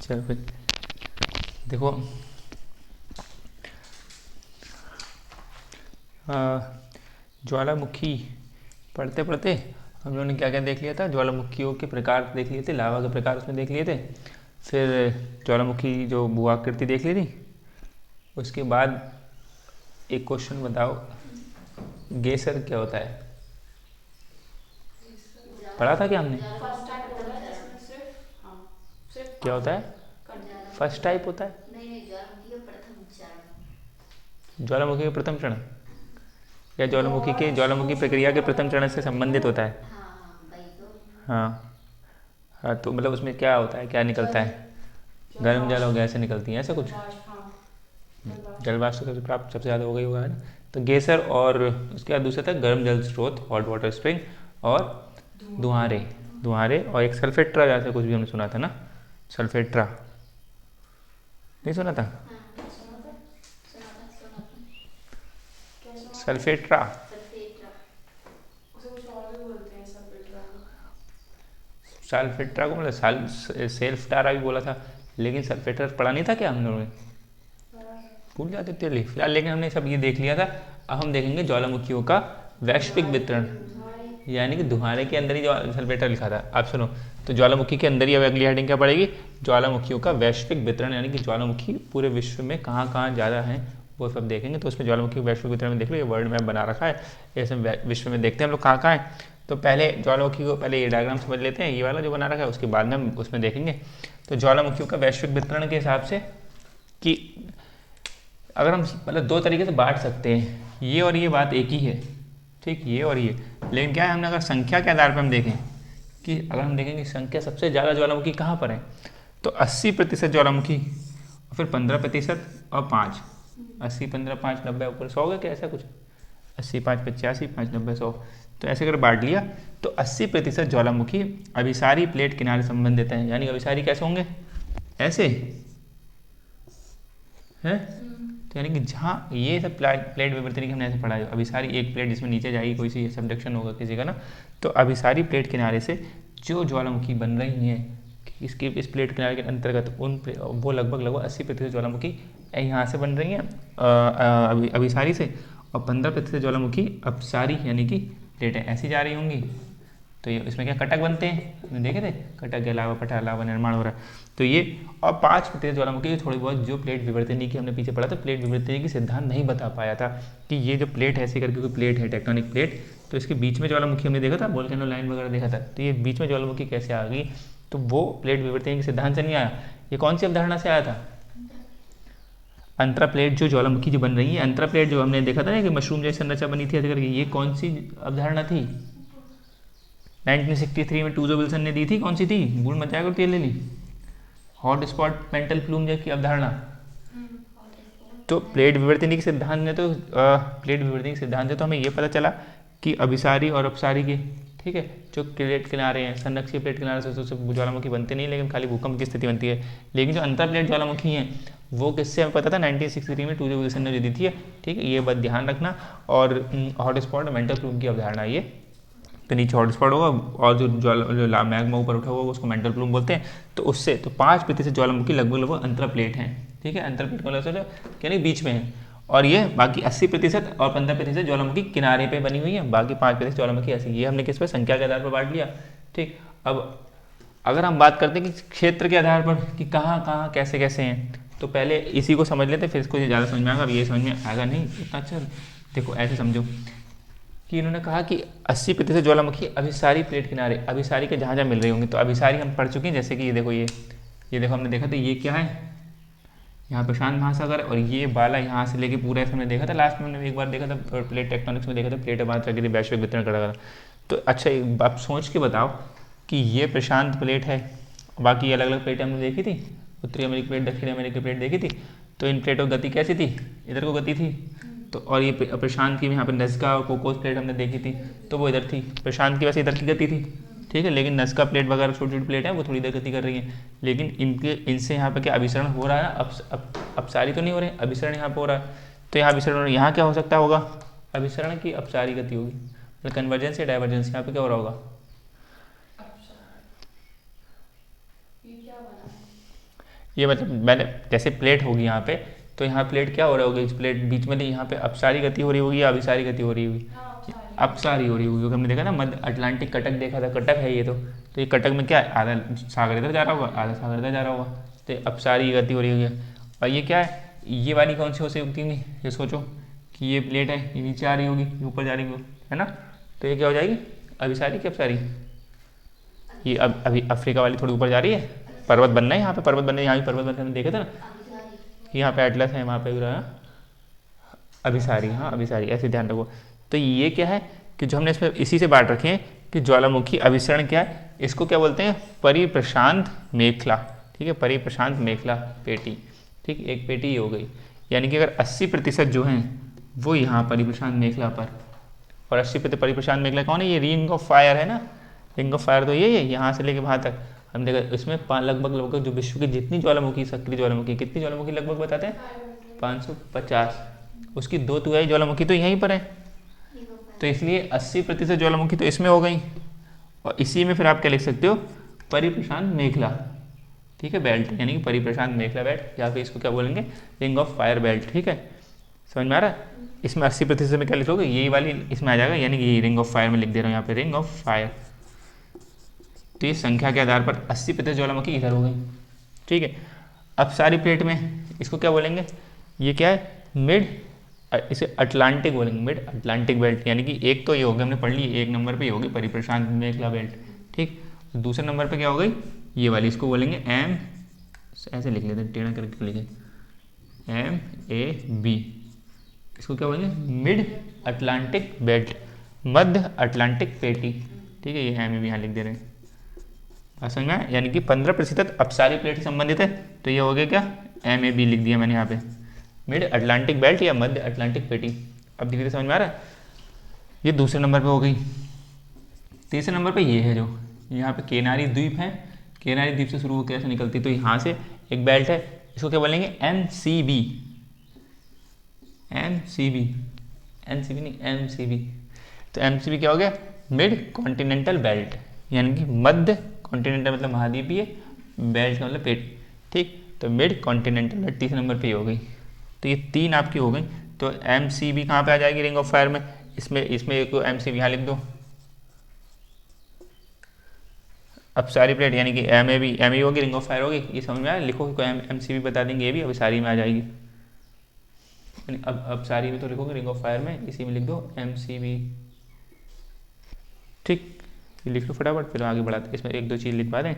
चलो फिर देखो, ज्वालामुखी पढ़ते पढ़ते हम लोगों ने क्या क्या देख लिया था, ज्वालामुखियों के प्रकार देख लिए थे, लावा के प्रकार उसमें देख लिए थे। फिर ज्वालामुखी जो भूआकृति देख ली थी। उसके बाद एक क्वेश्चन बताओ, गेसर क्या होता है? पढ़ा था क्या हमने? फर्स्ट टाइप होगा जिसमें सिर्फ, हाँ, सिर्फ क्या होता पानी। है? फर्स्ट टाइप होता है ज्वालामुखी का प्रथम चरण, या ज्वालामुखी प्रक्रिया के प्रथम चरण से संबंधित होता है? हाँ। हाँ तो मतलब उसमें क्या होता है, क्या निकलता जल, है? जल गर्म जल और वाष्प, गैसें निकलती हैं, ऐसा कुछ? जल वाष्प, हाँ, जल जल वाष्प। वाष्प सबसे प्राप्त सबसे ज़्यादा हो गई होगा, है ना? तो गेसर, और उसके बाद दूसरा था गर्म जल स्रोत, हॉट वाटर स्प्रिंग, और धुआं। दुहारे। दुहारे, और एक सल्फेट्रा जैसे कुछ भी हमने सुना था ना, सल्फेट्रा, नहीं सुना था? सुना था, क्या सुना था? सल्फेट्रा। उसे कुछ और भी बोलते हैं सल्फेट को। सल्फेट्रा को मतलब सेल्फ टारा भी बोला था, लेकिन सल्फेट्रा पढ़ा नहीं था क्या हम लोगों ने? बड़ा है। भूल जाते थे फिलहाल, लेकिन हमने सब ये देख लिया था। अब हम देखेंगे ज्वालामुखियों का वैश्विक वितरण, धुआं। यानी कि दुहारे के अंदर ही जो सल्फेटर लिखा था, आप सुनो। तो ज्वालामुखी के अंदर ही अब अगली हेडिंग क्या पड़ेगी? ज्वालामुखियों का वैश्विक वितरण, यानी कि ज्वालामुखी पूरे विश्व में कहाँ कहाँ ज़्यादा हैं वो सब देखेंगे। तो उसमें ज्वालामुखी वैश्विक वितरण में देख लो, ये वर्ल्ड मैप बना रखा है, ऐसे विश्व में देखते हैं हम लोग कहाँ कहाँ है। तो पहले ज्वालामुखी को, पहले ये डायग्राम समझ लेते हैं, ये वाला जो बना रखा है, उसके बाद में हम उसमें देखेंगे। तो ज्वालामुखियों का वैश्विक वितरण के हिसाब से, कि अगर हम मतलब दो तरीके से बांट सकते हैं, ये और ये बात एक ही है, ठीक, ये और ये। लेकिन क्या है, हमने अगर संख्या के आधार पर हम देखें, कि अगर हम देखें कि संख्या सबसे ज़्यादा ज्वालामुखी कहाँ पर है, तो 80% ज्वालामुखी, और फिर 15% और 5। 80, 15, 5, 90, ऊपर 100 का क्या, ऐसा कुछ? 80, 5, 85, 5, 90, 100। तो ऐसे अगर बांट लिया, तो 80% ज्वालामुखी अभिसारी प्लेट किनारे संबंधित हैं, यानी अभिसारी कैसे होंगे, ऐसे है। तो यानी कि जहाँ ये सब प्लेट विवर्तनिक हमने ऐसे पढ़ा है, अभी सारी एक प्लेट जिसमें नीचे जाएगी, कोई सी सबडक्शन होगा किसी का ना, तो अभी सारी प्लेट किनारे से जो ज्वालामुखी बन रही हैं, इसके इस प्लेट किनारे के अंतर्गत वो लगभग लगभग 80% ज्वालामुखी यहाँ से बन रही हैं, अभी सारी से, और 15% ज्वालामुखी अब सारी यानी कि प्लेटें ऐसी जा रही होंगी। तो ये इसमें क्या कटक बनते हैं, हमने देखे थे, कटक के अलावा पटा अलावा निर्माण हो रहा है। तो ये, और 5% ज्वालामुखी थोड़ी बहुत जो प्लेट विवर्तनिक की हमने पीछे पढ़ा था, प्लेट विवर्तनिक की सिद्धांत नहीं बता पाया था कि ये जो प्लेट है ऐसे करके कोई प्लेट है, टेक्टोनिक प्लेट, तो इसके बीच में ज्वालामुखी हमने देखा था, वोल्केनो लाइन वगैरह देखा था, तो ये बीच में ज्वालामुखी कैसे आ गई? तो वो प्लेट विवर्तनिक के सिद्धांत से नहीं आया, ये कौन सी अवधारणा से आया था? अंतरा प्लेट जो ज्वालामुखी जो बन रही है, अंतरा प्लेट जो हमने देखा था ना कि मशरूम जैसी संरचना बनी थी ऐसे करके, ये कौन सी अवधारणा थी? 1963 में टूजो विल्सन ने दी थी, कौन सी थी, भूल मत जाएगा, तेल ले ली, हॉट स्पॉट मेंटल प्लूम जैसी अवधारणा। तो प्लेट विवर्तनिक सिद्धांत ने तो प्लेट विवर्तनिक सिद्धांत से तो हमें ये पता चला कि अभिसारी और अपसारी के, ठीक है, जो प्लेट किनारे हैं, संरक्षित प्लेट किनारे से तो सिर्फ ज्वालामुखी बनते नहीं, लेकिन खाली भूकंप की स्थिति बनती है। लेकिन जो अंतर प्लेट ज्वालामुखी हैं, वो किससे हमें पता था, 1963 में टूजो विल्सन ने जो दी थी, ठीक है, ये बात ध्यान रखना। और हॉट स्पॉट मेंटल प्लूम की अवधारणा, ये तो नीचे हॉट स्पॉट होगा, और जो मैग्मा ऊपर उठा हुआ उसको मेंटल प्लूम बोलते हैं। तो उससे तो 5% ज्वालामुखी लगभग लगभग अंतरा प्लेट हैं, ठीक है, अंतर प्लेट का मतलब यानी बीच में है। और ये बाकी 80% और 15% ज्वालामुखी किनारे पे बनी हुई है, बाकी 5% ज्वालामुखी ऐसी। ये हमने किस पे, संख्या के आधार पर बांट लिया, ठीक। अब अगर हम बात करते हैं कि क्षेत्र के आधार पर कि कहाँ कहाँ कैसे कैसे हैं, तो पहले इसी को समझ लेते, फिर इसको ज़्यादा समझ में आएगा, अब ये समझ में आएगा नहीं इतना अच्छा। देखो ऐसे समझो कि इन्होंने कहा कि 80% ज्वालामुखी अभिसारी प्लेट किनारे, अभिसारी के जहाँ जहाँ मिल रही होंगी, तो अभिसारी हम पढ़ चुके हैं, जैसे कि ये देखो, ये देखो हमने देखा था, ये क्या है, यहाँ प्रशांत महासागर, और ये बाला यहाँ से लेके पूरा ऐसे हमने देखा था, लास्ट में हमने एक बार देखा था, और प्लेट टेक्टोनिक्स में देखा था, प्लेट बात रखी थी, वैश्विक वितरण करा। तो अच्छा आप सोच के बताओ कि ये प्रशांत प्लेट है, बाकी अलग अलग प्लेटें हमने देखी थी, उत्तरी अमेरिकी प्लेट, दक्षिण अमेरिकी प्लेट देखी थी, तो इन प्लेटों की गति कैसी थी, इधर को गति थी। तो और ये प्रशांत की यहाँ पर नज़का और कोकोस प्लेट हमने देखी थी, तो वो इधर थी, प्रशांत की वैसे इधर की गति थी, ठीक है, लेकिन नज़का प्लेट वगैरह छोटी छोटी प्लेट है वो थोड़ी इधर गति कर रही है। लेकिन इनके इनसे यहाँ पर क्या अभिसरण हो रहा है ना, अपसारी तो नहीं हो रहे, अभिसरण यहाँ पर हो रहा है। तो यहाँ अभिसरण, यहाँ क्या हो सकता होगा, अभिसरण की अपसारी गति होगी, मतलब कन्वर्जेंस या डाइवर्जेंस, यहाँ पे क्या हो रहा होगा? अच्छा, ये क्या बना है? ये मतलब मैंने जैसे प्लेट होगी यहाँ पे, तो यहाँ प्लेट क्या हो रहा होगा, इस प्लेट बीच में यहाँ पे अपसारी गति हो रही होगी या अभिसारी गति हो रही होगी, अपसारी हो रही होगी, क्योंकि हमने देखा ना मध्य अटलांटिक कटक देखा था, कटक है ये, तो ये कटक में क्या है, आधा सागर इधर जा रहा होगा, आधा सागर इधर जा रहा होगा, तो ये अपसारी गति हो रही होगी। और ये क्या है, ये वाली कौन सी हो सकती होगी, ये सोचो कि ये प्लेट है, ये नीचे आ रही होगी, ये ऊपर जा रही होगी, है ना, तो ये क्या हो जाएगी, अभिसारी की अपसारी, ये अब अभी अफ्रीका वाली थोड़ी ऊपर जा रही है, पर्वत बनना है यहाँ पे, पर्वत बनना है, यहाँ भी पर्वत बनना हमने देखे थे ना, यहाँ पे एटलस है, वहाँ पे भी रहा अभिसारी, हाँ अभिसारी, ऐसे ध्यान रखो। तो ये क्या है कि जो हमने इसमें इसी से बांट रखे हैं कि ज्वालामुखी अभिसरण क्या है, इसको क्या बोलते हैं, परिप्रशांत मेखला, ठीक है, परिप्रशांत मेखला पेटी, ठीक, एक पेटी ही हो गई, यानी कि अगर 80% जो हैं वो यहाँ परिप्रशांत मेखला पर, और 80% परिप्रशांत मेखला कौन है, ये रिंग ऑफ फायर है ना, रिंग ऑफ फायर तो ये है, यहाँ से लेके वहाँ तक हम देखा, इसमें लगभग जो विश्व की जितनी ज्वालामुखी, सक्रिय ज्वालामुखी, कितनी ज्वालामुखी लगभग बताते हैं, 550, उसकी 2 तिहाई ज्वालामुखी तो यहीं पर है, तो इसलिए 80% ज्वालामुखी तो इसमें हो गई, और इसी में फिर आप क्या लिख सकते हो, परिप्रशांत मेखला, ठीक है, बेल्ट, यानी कि परिप्रशांत मेखला बेल्ट, या फिर इसको क्या बोलेंगे, रिंग ऑफ फायर बेल्ट, ठीक है, समझ में आ रहा है। इसमें 80% में क्या लिखोगे, यही वाली इसमें आ जाएगा, यानी कि ये रिंग ऑफ फायर में लिख दे रहा हूँ यहाँ पे, रिंग ऑफ फायर। तो ये संख्या के आधार पर 80% ज्वालामुखी इधर हो गई, ठीक है। अब सारी प्लेट में इसको क्या बोलेंगे, ये क्या है, मिड, इसे अटलांटिक बोलेंगे, मिड अटलांटिक बेल्ट, यानी कि एक तो ये हो गया, हमने पढ़ ली, एक नंबर पे ये होगी परिप्रशांत मेखला बेल्ट, ठीक, दूसरे नंबर पे क्या हो गई, ये वाली, इसको बोलेंगे एम, ऐसे लिख लेते हैं, टेढ़ा करके लिखे, MAB, इसको क्या बोलेंगे, मिड अटलांटिक बेल्ट, मध्य अटलांटिक पेटी, ठीक है, ये MAB यहाँ लिख दे रहे हैं, समझ में, यानी कि 15% अपसारी प्लेट से संबंधित है, तो ये हो गया क्या, MAB लिख दिया मैंने यहाँ पे, मिड अटलांटिक बेल्ट या मध्य अटलांटिक पेटी। अब धीरे धीरे समझ में आ रहा है, ये दूसरे नंबर पे हो गई। तीसरे नंबर पे ये है जो यहाँ पे केनारी द्वीप है, केनारी द्वीप से शुरू होकर कैसे निकलती, तो यहाँ से एक बेल्ट है, इसको क्या बोलेंगे, MCB, नहीं MCB, तो MCB क्या हो गया, मिड कॉन्टिनेंटल बेल्ट, यानी कि मध्य कॉन्टिनेंटल मतलब महाद्वीपीय, बेल्ट का मतलब पेट, ठीक, तो मिड कॉन्टिनेंटल तीसरे नंबर पे हो गई। तो ये 3 आपकी हो गई, तो MCB कहाँ पे आ जाएगी, रिंग ऑफ फायर में, इसमें एक MCB यहाँ लिख दो, अब सारी प्लेट, यानी कि MAB होगी, रिंग ऑफ फायर होगी, ये समझ में आया, लिखो MCB बता देंगे, ये भी अब सारी में आ जाएगी, अब सारी में तो लिखोगे रिंग ऑफ फायर में, इसी में लिख दो MCB, ठीक, ये लिख लो फटाफट, फिर आगे बढ़ाते, इसमें 1-2 चीज़ लिखवा दें।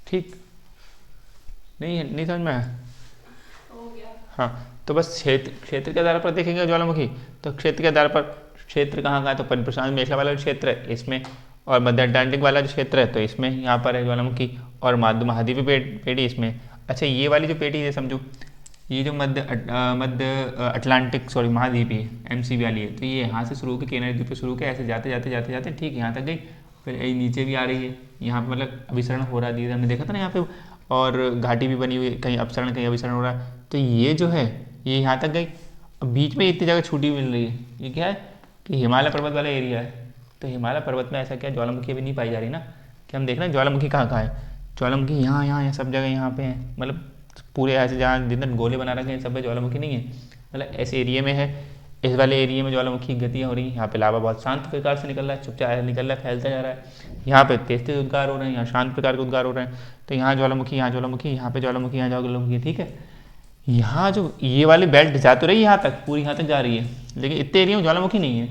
ठीक, नहीं समझ में आया, हो गया, हाँ, तो बस क्षेत्र के आधार पर देखेंगे ज्वालामुखी, तो क्षेत्र के आधार पर क्षेत्र कहाँ है, तो परिप्रशांत मेखला वाला क्षेत्र है इसमें, और मध्य अटलांटिक वाला जो क्षेत्र है तो इसमें, यहाँ पर है ज्वालामुखी, और महाद्वीपीय पेटी इसमें। अच्छा, ये वाली जो पेटी है समझो, ये जो मध्य अटलांटिक महाद्वीपीय MCB वाली है, तो ये यहाँ से शुरू होकर केनारी द्वीप पे शुरू होकर ऐसे जाते ठीक यहाँ तक गई, फिर यही नीचे भी आ रही है, यहाँ पे मतलब अभिसरण हो रहा है, हमने देखा था ना यहाँ पे, और घाटी भी बनी हुई है, कहीं अपसरण कहीं अभिसरण हो रहा है, तो ये जो है ये यहाँ तक गई, अब बीच में इतनी जगह छूटी मिल रही है, ये क्या है कि हिमालय पर्वत वाला एरिया है, तो हिमालय पर्वत में ऐसा क्या ज्वालामुखी अभी नहीं पाई जा रही ना, कि हम देख रहे हैं ज्वालामुखी कहाँ है, ज्वालामुखी यहाँ सब जगह यहाँ पे है, मतलब पूरे ऐसे जहाँ जितने गोले बना रखे हैं सब पे ज्वालामुखी नहीं है, मतलब ऐसे एरिया में है, इस वाले एरिया में ज्वालामुखी गतियाँ हो रही हैं, यहाँ पे लावा बहुत शांत प्रकार से निकल रहा है, चुपचाप निकल रहा है, फैलता जा रहा है, यहाँ पे तेज उद्गार हो रहे हैं, यहाँ शांत प्रकार के उद्गार हो रहे हैं, तो यहाँ ज्वालामुखी, यहाँ ज्वालामुखी, यहाँ पे ज्वालामुखी, यहाँ ज्वालामुखी, ठीक है। यहाँ जो ये वाली बेल्ट जा तो रही यहाँ तक, पूरी यहाँ तक जा रही है, लेकिन इतने एरिया में ज्वालामुखी नहीं है,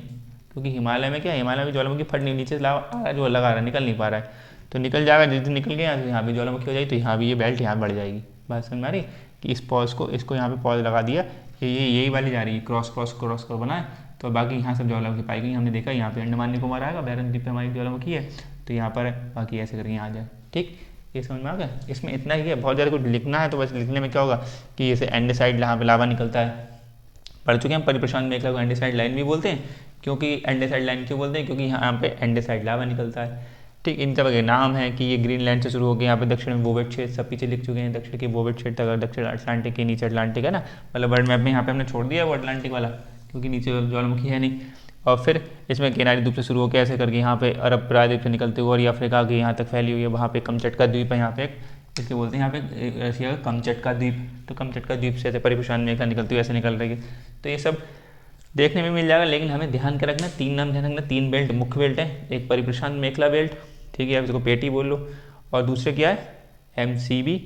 क्योंकि हिमालय में क्या है, हिमालय में ज्वालामुखी फट नहीं, नीचे लावा जो लगा रहा है, निकल नहीं पा रहा है, तो निकल जाएगा, जिस दिन निकल गया यहाँ भी ज्वालामुखी हो जाएगी, तो यहाँ भी ये बेल्ट यहाँ बढ़ जाएगी। बात समझ में आ रही कि इस पॉज को, इसको यहाँ पे पॉज लगा दिया, ये यही वाली जा रही है, क्रॉस बना है, तो बाकी यहाँ सब ज्वालामुखी पाई गई, हमने देखा यहाँ पे अंडमान निकोबार आएगा, बैरन द्वीप पे हमारी ज्वालामुखी है, तो यहाँ पर है, बाकी ऐसे करके यहाँ आ जाए, ठीक, ये समझ में आ गया। इसमें इतना ही है, बहुत ज़्यादा कुछ लिखना है तो बस लिखने में क्या होगा कि जैसे एंडेसाइड यहाँ पे लावा निकलता है, पढ़ चुके हैं, परिप्रशांत मेखला को एंडेसाइड लाइन भी बोलते हैं, क्योंकि एंडेसाइड लाइन क्यों बोलते हैं, क्योंकि यहाँ पे एंडेसाइड लावा निकलता है, ठीक, इन सब के नाम है कि ये ग्रीनलैंड से शुरू हो गया, यहाँ पे दक्षिण में बोवेट क्षेत्र सब पीछे लिख चुके हैं, दक्षिण के बोवेट क्षेत्र तक, दक्षिण अटलांटिक के नीचे अटलांटिक है ना, मतलब वर्ल्ड मैप में यहाँ पे हमने छोड़ दिया वो अटलांटिक वाला क्योंकि नीचे ज्वालामुखी है नहीं। और फिर इसमें किनारी द्वीप से शुरू होकर ऐसे करके यहाँ पे अरब प्रायद्वीप से निकलते हुए और ये अफ्रीका के यहाँ तक फैली हुई है, वहाँ पे कमचटका द्वीप है, यहाँ पे इसके बोलते हैं यहाँ पे रशिया का कमचटका द्वीप, तो कमचटका द्वीप से ऐसे परिप्रशांत मेखला निकलती हुई ऐसे निकल रही है। तो ये सब देखने में मिल जाएगा, लेकिन हमें ध्यान क्या रखना, 3 नाम ध्यान रखना, 3 बेल्ट मुख्य बेल्ट है, एक परिप्रशांत मेखला बेल्ट, ठीक है, आप इसको पेटी बोल लो, और दूसरे क्या है MCB,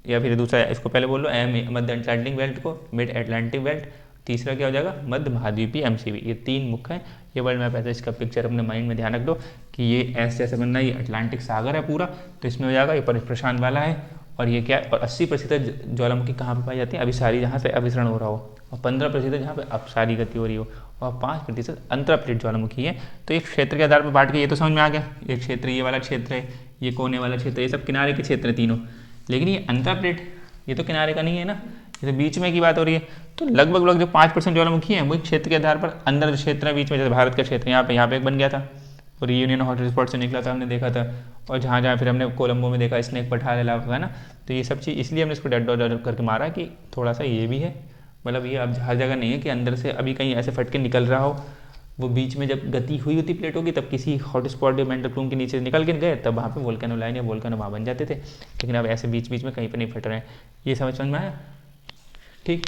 या फिर दूसरा इसको पहले बोल लो मध्य अटलांटिक बेल्ट को मिड अटलांटिक बेल्ट, तीसरा क्या हो जाएगा मध्य महाद्वीपीय MCB। ये 3 मुख्य हैं। ये वर्ल्ड मैप ऐसे, इसका पिक्चर अपने माइंड में ध्यान रख दो कि ये ऐसे ऐसे बनना, ये अटलांटिक सागर है पूरा, तो इसमें हो जाएगा ये परिप्रशांत वाला है, और ये क्या है, और 80% ज्वालामुखी कहाँ पर पाई जाती है, अभिसारी जहाँ से अभिसरण हो रहा हो, और 15% जहाँ पे अपसारी गति हो रही हो, और 5% अंतराप्लेट ज्वालामुखी है। तो एक क्षेत्र के आधार पर बांट के ये तो समझ में आ गया, ये क्षेत्र ये वाला क्षेत्र है, ये कोने वाला क्षेत्र, ये सब किनारे के क्षेत्र है तीनों, लेकिन ये अंतराप्लेट ये तो किनारे का नहीं है ना, ये तो बीच में की बात हो रही है। तो लगभग जो 5% ज्वालामुखी है वो क्षेत्र के आधार पर अंदर क्षेत्र है बीच में, जैसे भारत का क्षेत्र यहाँ पे एक बन गया था और यूनियन हॉटस्पॉट से निकला था, हमने देखा था, और जहाँ फिर हमने कोलंबो में देखा स्नेक पठार इलाका है ना, तो ये सब चीज़ इसलिए हमने इसको डट डॉट करके मारा कि थोड़ा सा ये भी है, मतलब ये अब हर जगह नहीं है कि अंदर से अभी कहीं ऐसे फटके निकल रहा हो, वो बीच में जब गति हुई होती प्लेटों की तब किसी हॉटस्पॉट या मेंटल प्लूम के नीचे निकल के गए, तब वहाँ पे वोल्केनो लाइन या वोल्केनो वहाँ बन जाते थे, लेकिन अब ऐसे बीच में कहीं पर नहीं फट रहे हैं। ये समझ में आया? ठीक,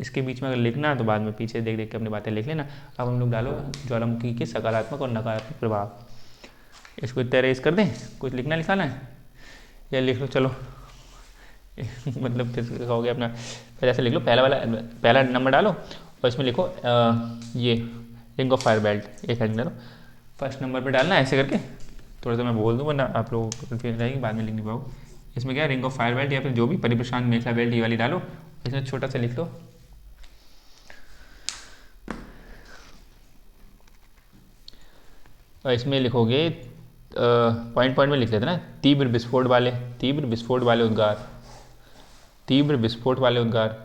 इसके बीच में अगर लिखना है तो बाद में पीछे देख के अपनी बातें लिख लेना। अब हम लोग डालो ज्वालामुखी के सकारात्मक और नकारात्मक प्रभाव, इसको इतना रेस कर दें, कुछ लिखना लिखाना है या लिख लो, चलो मतलब फिर कहोगे अपना, पहले ऐसे लिख लो, पहला नंबर डालो और इसमें लिखो ये रिंग ऑफ फायर बेल्ट, एक हेडिंग डालो, फर्स्ट नंबर पे डालना है ऐसे करके, थोड़ा सा मैं बोल दूँ वरना आप लोग कन्फ्यूजन रहेगी, बाद में लिख नहीं पाओ। इसमें क्या है, रिंग ऑफ फायर बेल्ट या फिर जो भी परिप्रशांत मेखला बेल्ट ये वाली डालो, इसमें छोटा सा लिख लो और इसमें लिखोगे पॉइंट में लिख लेते ना, तीव्र विस्फोट वाले उद्गार, तीव्र विस्फोट वाले उद्गार,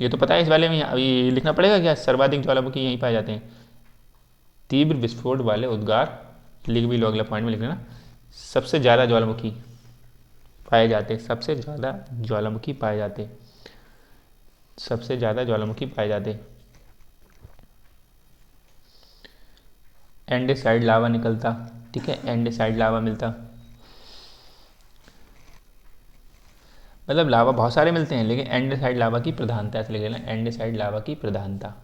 ये तो पता है इस वाले में, अभी लिखना पड़ेगा क्या, सर्वाधिक ज्वालामुखी यहीं पाए जाते हैं, तीव्र विस्फोट वाले उद्गार लिख भी लो, अगला पॉइंट में लिख लेना, सबसे ज़्यादा ज्वालामुखी पाए जाते, सबसे ज़्यादा ज्वालामुखी पाए जाते, सबसे ज़्यादा ज्वालामुखी पाए जाते, एंडेसाइड लावा निकलता, ठीक है, एंडेसाइड लावा मिलता, मतलब लावा बहुत सारे मिलते हैं लेकिन एंडेसाइड लावा की प्रधानता, ऐसे लिख लेना, एंडेसाइड लावा की प्रधानता,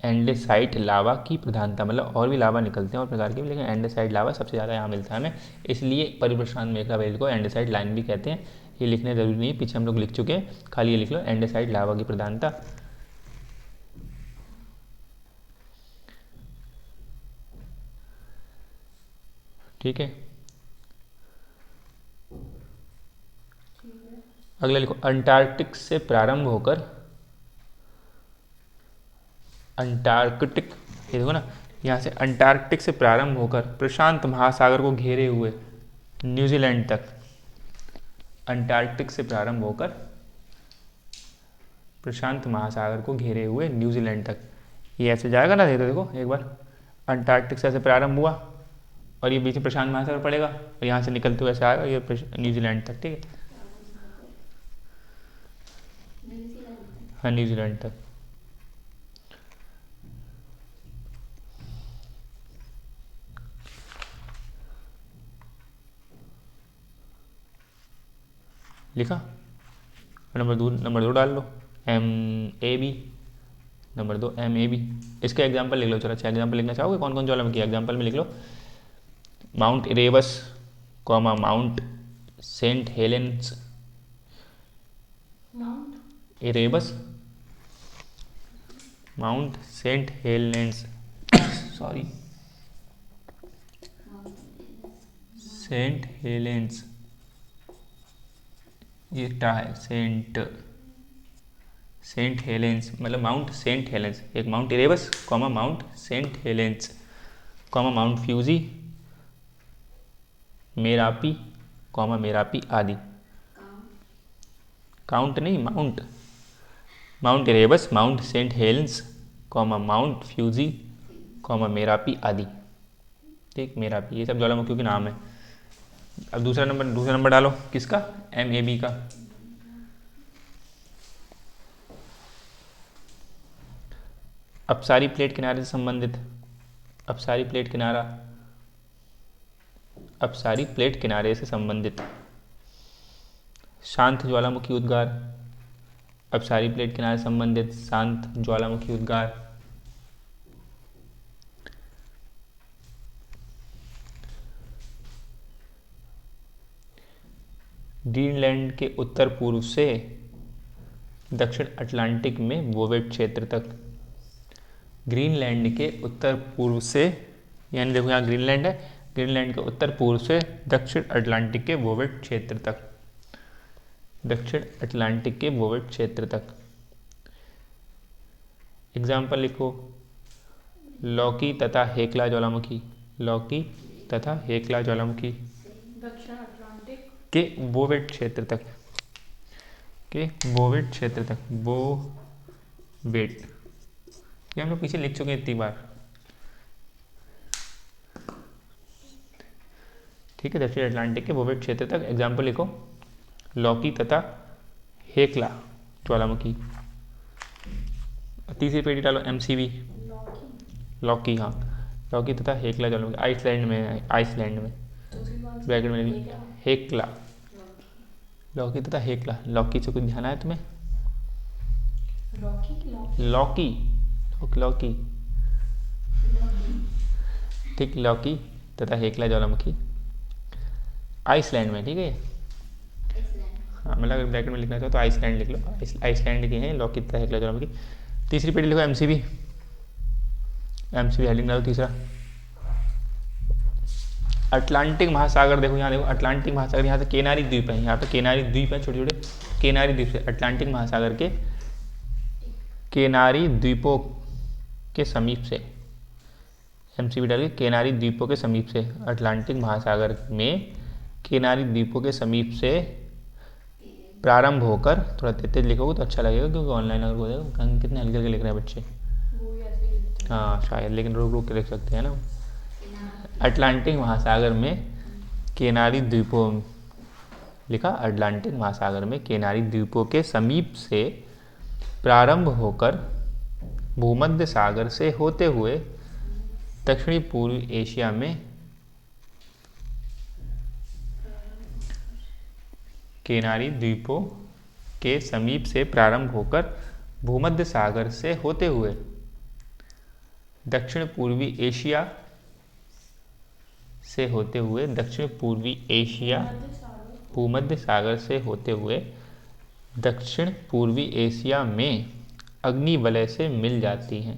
एंडेसाइट लावा की प्रधानता, मतलब और भी लावा निकलते हैं और प्रकार के भी, लेकिन एंडेसाइड लावा सबसे ज़्यादा यहाँ मिलता है हमें, इसलिए परिप्रशांत मेखला बेल्ट को एंडेसाइड लाइन भी कहते हैं। ये लिखने जरूरी नहीं है, पीछे हम लोग लिख चुके हैं, खाली ये लिख लो, एंडेसाइड लावा की प्रधानता। ठीक है, अगला लिखो, अंटार्कटिक से प्रारंभ होकर, अंटार्कटिक, ये देखो ना, यहाँ से अंटार्कटिक से प्रारंभ होकर प्रशांत महासागर को घेरे हुए न्यूजीलैंड तक, अंटार्कटिक से प्रारंभ होकर प्रशांत महासागर को घेरे हुए न्यूजीलैंड तक, ये ऐसे जाएगा ना, देखो एक बार, अंटार्कटिक से ऐसे प्रारंभ हुआ और ये बीच में प्रशांत महासागर पड़ेगा और यहाँ से निकलते हुए ऐसे आएगा ये न्यूजीलैंड तक, ठीक है, हाँ न्यूजीलैंड तक। लिखा, नंबर 2 डाल लो, MAB, नंबर 2 MAB, इसका एग्जाम्पल लिख लो, चलो अच्छा एग्जाम्पल लिखना चाहोगे, कौन कौन ज्वालामुखी एग्जाम्पल में लिख लो, Mount Erebus, Mount Saint Helens, Erebus, Mount Saint Helens, sorry Saint Helens, ये क्या है, सेंट हेलेंस, मतलब माउंट सेंट हेलेंस, एक Mount Erebus, Mount Saint Helens, Mount Fuji, Merapi, Merapi आदि, काउंट नहीं, mount, Mount Erebus, Mount Saint Helens, Mount Fuji, Merapi आदि, ठीक, मेरा भी, ये सब ज्वालामुखियों के नाम है। अब दूसरा नंबर डालो, किसका? MAB का। अपसारी प्लेट किनारे से संबंधित, अपसारी प्लेट किनारा, अपसारी प्लेट किनारे से संबंधित शांत ज्वालामुखी उद्गार, अपसारी प्लेट किनारे से संबंधित शांत ज्वालामुखी उद्गार। ग्रीनलैंड के उत्तर पूर्व से दक्षिण अटलांटिक में बोवेट क्षेत्र तक, ग्रीनलैंड के उत्तर पूर्व से, यानी देखो यहाँ ग्रीनलैंड है, ग्रीनलैंड के उत्तर पूर्व से दक्षिण अटलांटिक के बोवेट क्षेत्र तक, दक्षिण अटलांटिक के बोवेट क्षेत्र तक। एग्जाम्पल लिखो, लौकी तथा हेक्ला ज्वालामुखी, लौकी तथा हेक्ला ज्वालामुखी दक्षिण अटलांटिक के बोवेट क्षेत्र तक, के बोवेट क्षेत्र तक, बोवेट, ये हम लोग पीछे लिख चुके हैं इतनी बार। ठीक है, दक्षिण अटलांटिक के बोवेट क्षेत्र तक। एग्जाम्पल लिखो, लौकी तथा हेक्ला ज्वालामुखी। तीसरी पेटी डालो, MCB, लौकी, हाँ, लौकी तथा हेक्ला ज्वालामुखी, आइसलैंड में है, आइसलैंड में, ब्रैकेट में लिख, हेक्ला, लौकी तथा हेक्ला। लौकी से कुछ ध्यान आया तुम्हें? लौकी, लौकी, ठीक, लौकी तथा हेक्ला ज्वालामुखी आइसलैंड में, ठीक है। हाँ, मतलब अगर ब्रैकेट में लिखना चाहो तो आइसलैंड लिख लो, आइसलैंड की है लौकी तथा हेक्ला ज्वालामुखी। तीसरी पेटी लिखो, MCB, MCB हेडिंग डालो तीसरा। अटलांटिक महासागर, देखो यहाँ देखो, अटलांटिक महासागर, यहाँ से केनारी द्वीप है, यहाँ पे केनारी द्वीप है, छोटे छोटे केनारी द्वीप से अटलांटिक महासागर के केनारी द्वीपों के समीप से, MCB डालिए, केनारी द्वीपों के समीप से, अटलांटिक महासागर में केनारी द्वीपों के समीप से प्रारंभ होकर, थोड़ा तेज लिखोगे तो अच्छा लगेगा, क्योंकि ऑनलाइन अगर हो जाएगा, कितने हल्के हल्के लिख रहे हैं बच्चे, हाँ शायद, लेकिन रुक रुक के लिख सकते हैं ना। अटलांटिक महासागर में केनारी द्वीपों, लिखा, अटलांटिक महासागर में केनारी द्वीपों के समीप से प्रारंभ होकर भूमध्य सागर से होते हुए दक्षिणी पूर्वी एशिया में, केनारी द्वीपों के समीप से प्रारंभ होकर भूमध्य सागर से होते हुए दक्षिण पूर्वी एशिया से होते हुए, दक्षिण पूर्वी एशिया, भूमध्य सागर से होते हुए दक्षिण पूर्वी एशिया में अग्नि वलय से मिल जाती हैं।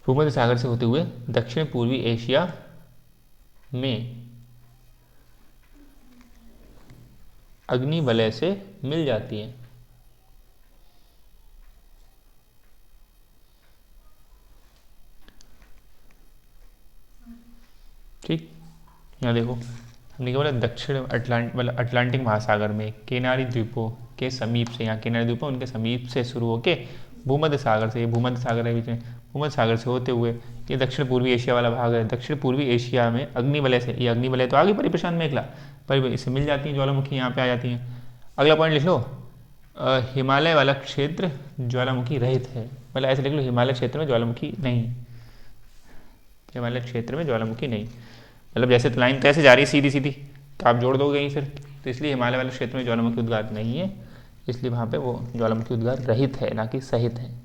भूमध्य सागर से होते हुए दक्षिण पूर्वी एशिया में अग्नि वलय से मिल जाती हैं। ठीक, यहाँ देखो, हमने क्या बोला, दक्षिण अटलांटिक महासागर में केनारी द्वीपों के समीप से, यहाँ केनारी द्वीपों उनके समीप से शुरू होके भूमध्य सागर से, ये भूमध्य सागर है बीच में, भूमध्य सागर से होते हुए ये दक्षिण पूर्वी एशिया वाला भाग है, दक्षिण पूर्वी एशिया में अग्नि वलय से, ये अग्नि वलय तो आगे परी प्रशांत मेघला पर इससे मिल जाती हैं, ज्वालामुखी यहाँ पे आ जाती हैं। अगला पॉइंट लिख लो, हिमालय वाला क्षेत्र ज्वालामुखी रहित है, मतलब ऐसे लिख लो, हिमालय क्षेत्र में ज्वालामुखी नहीं, हिमालय क्षेत्र में ज्वालामुखी नहीं, मतलब जैसे तो लाइन तो ऐसे जा रही है सीधी सीधी, तो आप जोड़ दोगे यहीं फिर, तो इसलिए हिमालय वाले क्षेत्र में ज्वालामुखी उद्गार नहीं है, इसलिए वहाँ पे वो ज्वालामुखी उद्गार रहित है, ना कि सहित है।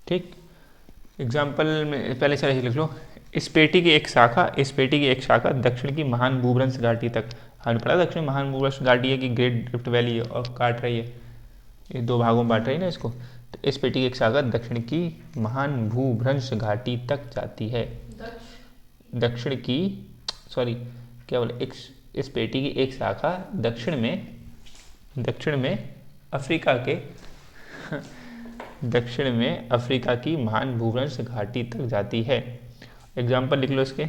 ठीक, एग्जाम्पल में पहले से लिख लो, इस पेटी की एक शाखा, इस पेटी की एक शाखा दक्षिण की महान भूभ्रंश घाटी तक, हमने पढ़ा दक्षिण महान भूभ्रंश घाटी है कि ग्रेट ड्रिफ्ट वैली है और काट रही है, ये दो भागों में बांट रही है ना इसको, तो इस पेटी की एक शाखा दक्षिण की महान भूभ्रंश घाटी तक जाती है। दक्षिण की, सॉरी क्या बोले, इस पेटी की एक शाखा दक्षिण में अफ्रीका के दक्षिण में अफ्रीका की महान भूभ्रंश घाटी तक जाती है। एग्जाम्पल लिख लो इसके,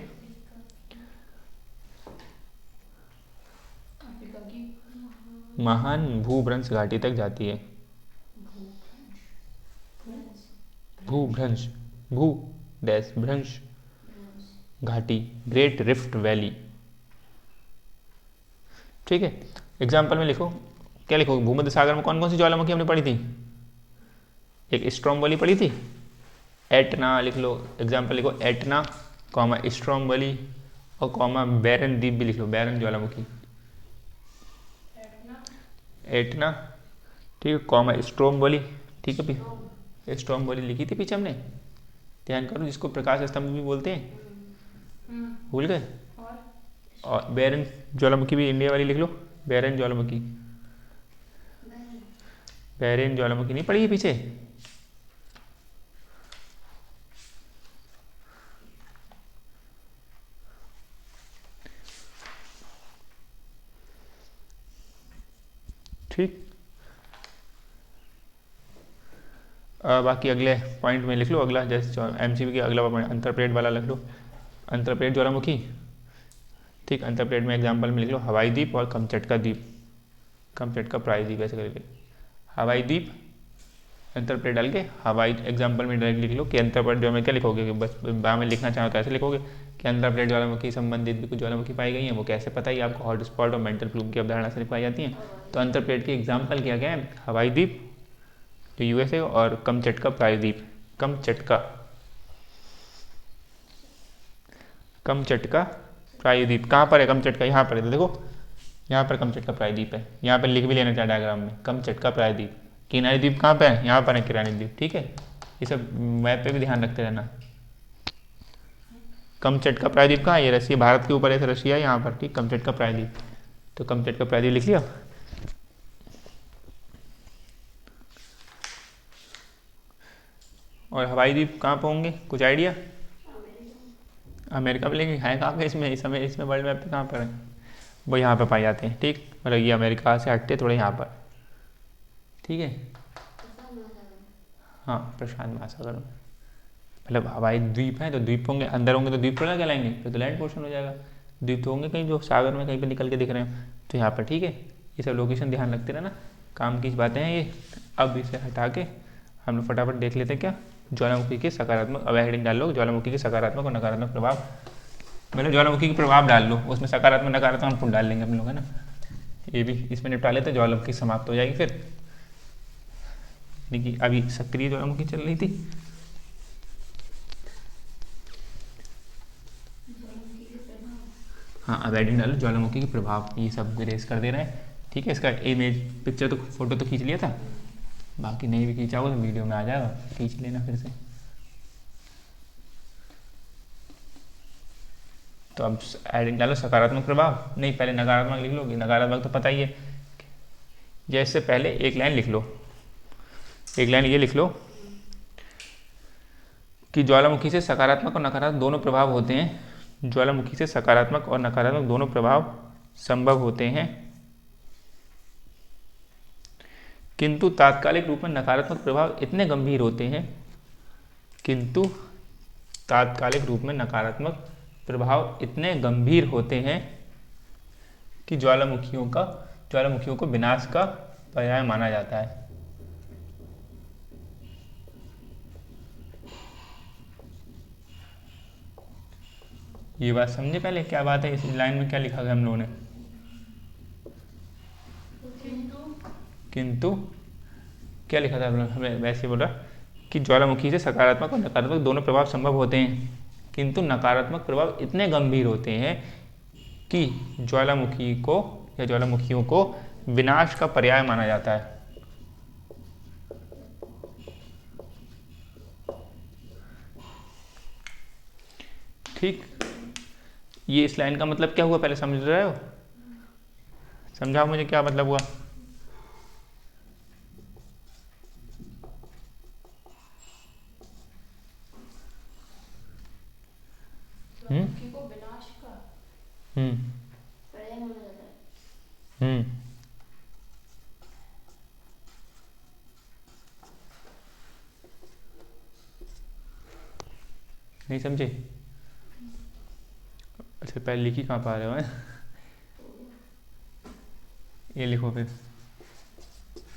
महान भूभ्रंश घाटी तक जाती है। भूभ्रंश, भू डैश भ्रंश घाटी, ग्रेट रिफ्ट वैली। ठीक है, एग्जाम्पल में लिखो, क्या लिखोगे? भूमध्य सागर में कौन कौन सी ज्वालामुखी हमने पढ़ी थी? एक स्ट्रोम्बोली पढ़ी थी, एटना लिख लो, एग्जाम्पल लिखो एटना कॉमा स्ट्रोम्बोली और कॉमा बैरन द्वीप भी लिख लो, बैरन ज्वालामुखी, एटना, ठीक है, कॉमा स्ट्रोम्बोली। ठीक है, स्ट्रोम्बोली लिखी थी पीछे हमने, ध्यान करो, जिसको प्रकाश स्तंभ भी बोलते हैं, भूल गए? और बैरन ज्वालामुखी भी इंडिया वाली लिख लो, बैरन ज्वालामुखी, बैरन ज्वालामुखी नहीं पड़ी है पीछे? ठीक, बाकी अगले पॉइंट में लिख लो, अगला जैसे एमसीबी के अगला पॉइंट अंतरप्लेट वाला लिख लो, अंतरप्लेट ज्वालामुखी। ठीक, अंतरप्लेट में एग्जाम्पल में लिख लो हवाई द्वीप और कमचटका द्वीप, कमचटका प्रायद्वीप ऐसे करके, हवाई द्वीप अंतरप्लेट डाल के हवाई, एग्जाम्पल में डायरेक्ट लिख लो कि अंतरप्लेट जो में क्या लिखोगे कि बस बाद में लिखना चाहो तो ऐसे लिखोगे कि अंतरप्लेट ज्वालामुखी संबंधित भी कुछ ज्वालामुखी पाई गई हैं, वो कैसे पता ही आपको हॉट स्पॉट और मेंटल प्लूम की अवधारणा से पाई जाती हैं। तो अंतरप्लेट के एग्जाम्पल क्या क्या है? हवाई द्वीप जो यूएसए और कमचटका प्रायद्वीप, कमचटका, कमचटका प्रायद्वीप कहाँ पर है? कमचटका यहाँ पर है, तो देखो यहाँ पर कमचटका प्रायद्वीप है, यहाँ पर लिख भी लेना चाहिए डायग्राम में, कमचटका प्रायद्वीप। किनारी द्वीप कहाँ पे है? यहाँ पर है किनारी द्वीप। ठीक है, ये सब मैप पे भी ध्यान रखते रहना। कमचटका प्रायद्वीप कहाँ है? ये रशिया, भारत के ऊपर है, रशिया यहाँ पर। ठीक, कमचटका प्रायद्वीप, तो कमचटका प्रायद्वीप लिख लिया। और हवाई द्वीप कहाँ पे होंगे, कुछ आइडिया? अमेरिका में, लेकिन है कहाँ पे इसमें, इस समय इसमें वर्ल्ड मैप पे कहाँ पर है? वो यहाँ पे पाए जाते हैं। ठीक, मतलब ये अमेरिका से हटते थोड़े यहाँ पर। ठीक है, हाँ, प्रशांत महासागर में, मतलब हवाई द्वीप है तो द्वीप होंगे, अंदर होंगे तो द्वीप थोड़ा कहलाएंगे, फिर तो लैंड पोर्शन हो जाएगा। द्वीप तो होंगे कहीं जो सागर में कहीं पे निकल के दिख रहे हैं, तो यहाँ पर। ठीक है, ये सब लोकेशन ध्यान रखते रहना, काम की बातें हैं ये। अब इसे हटा के हम लोग फटाफट देख लेते हैं क्या, ज्वालामुखी के सकारात्मक, अब हेडिंग डाल लो ज्वालामुखी के सकारात्मक और नकारात्मक प्रभाव, मतलब ज्वालामुखी के प्रभाव डाल लो, उसमें सकारात्मक नकारात्मक हम खुद डाल लेंगे हम लोग, है ना। ये भी इसमें निपटा लेते, ज्वालामुखी समाप्त हो जाएगी फिर। यानी कि अभी सक्रिय ज्वालामुखी चल रही थी, हाँ, अब हेडिंग डालो ज्वालामुखी के प्रभाव, ये सब इरेज कर दे रहे हैं। ठीक है, इसका इमेज पिक्चर तो फोटो तो खींच लिया था, बाकी नहीं भी खींचा हो तो वीडियो में आ जाएगा, खींच लेना फिर से। तो अब हेडिंग डालो सकारात्मक प्रभाव, नहीं पहले नकारात्मक लिख लोगे, नकारात्मक तो पता ही है, जैसे पहले एक लाइन लिख लो, एक लाइन ये लिख लो कि ज्वालामुखी से सकारात्मक और नकारात्मक दोनों प्रभाव होते हैं, ज्वालामुखी से सकारात्मक और नकारात्मक दोनों प्रभाव संभव होते हैं, किंतु तात्कालिक रूप में नकारात्मक प्रभाव इतने गंभीर होते हैं, किंतु तात्कालिक रूप में नकारात्मक प्रभाव इतने गंभीर होते हैं कि ज्वालामुखियों को विनाश का पर्याय माना जाता है। ये बात समझे पहले क्या बात है, इस लाइन में क्या लिखा है हम लोगों ने? किंतु क्या लिखा था हमें? वैसे बोला कि ज्वालामुखी से सकारात्मक और नकारात्मक दोनों प्रभाव संभव होते हैं, किंतु नकारात्मक प्रभाव इतने गंभीर होते हैं कि ज्वालामुखी को या ज्वालामुखियों को विनाश का पर्याय माना जाता है। ठीक, ये इस लाइन का मतलब क्या हुआ पहले समझ रहे हो? समझाओ मुझे क्या मतलब हुआ? को विनाश का पर्याय माना जाता है। नहीं समझे? अच्छा, पहले लिखी कहाँ पा रहे हो? ये लिखो फिर,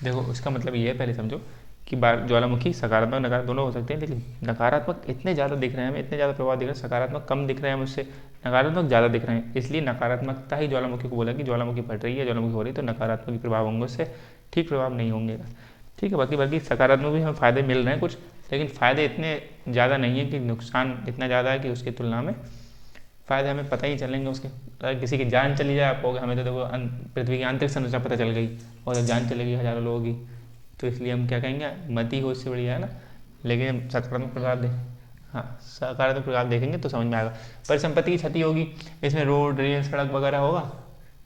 देखो उसका मतलब ये है, पहले समझो कि ज्वालामुखी सकारात्मक नकारात्मक दोनों हो सकते हैं, लेकिन नकारात्मक इतने ज़्यादा दिख रहे हैं हमें, इतने ज़्यादा प्रभाव दिख रहे हैं, सकारात्मक कम दिख रहे हैं मुझसे, नकारात्मक ज़्यादा दिख रहे हैं, इसलिए नकारात्मकता ही ज्वालामुखी को बोला कि ज्वालामुखी फट रही है, ज्वालामुखी हो रही है, तो नकारात्मक भी प्रभाव होंगे उससे, ठीक प्रभाव नहीं होंगे। ठीक है, बाकी बाकी सकारात्मक भी हमें फ़ायदे मिल रहे हैं कुछ, लेकिन फ़ायदे इतने ज़्यादा नहीं है कि नुकसान इतना ज़्यादा है कि उसकी तुलना में फ़ायदे हमें पता ही चलेंगे उसके। अगर किसी की जान चली जाए आप कहोगे हमें तो देखो पृथ्वी की आंतरिक संरचना पता चल गई, और जब जान चलेगी हज़ारों लोगों की, तो इसलिए हम क्या कहेंगे, मत ही हो उससे बढ़िया है ना। लेकिन हम सकारात्मक प्रभाव हाँ सकारात्मक प्रभाव देखेंगे तो समझ में आएगा। परिसंपत्ति की क्षति होगी, इसमें रोड रेल सड़क वगैरह होगा,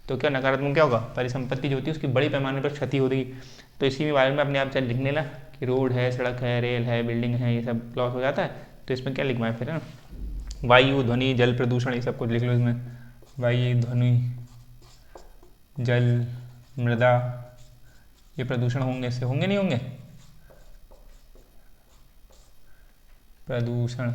तो क्या नकारात्मक क्या होगा, परिसंपत्ति जो होती है उसकी बड़ी पैमाने पर क्षति हो रही, तो इसी के बारे में अपने आप चाहे लिख लेना कि रोड है, सड़क है, रेल है, बिल्डिंग है, ये सब लॉस हो जाता है, तो इसमें क्या लिखवाएं फिर, है ना। वायु ध्वनि जल प्रदूषण ये सब कुछ लिख लो इसमें, वायु ध्वनि जल मृदा ये प्रदूषण होंगे, इससे होंगे नहीं होंगे प्रदूषण,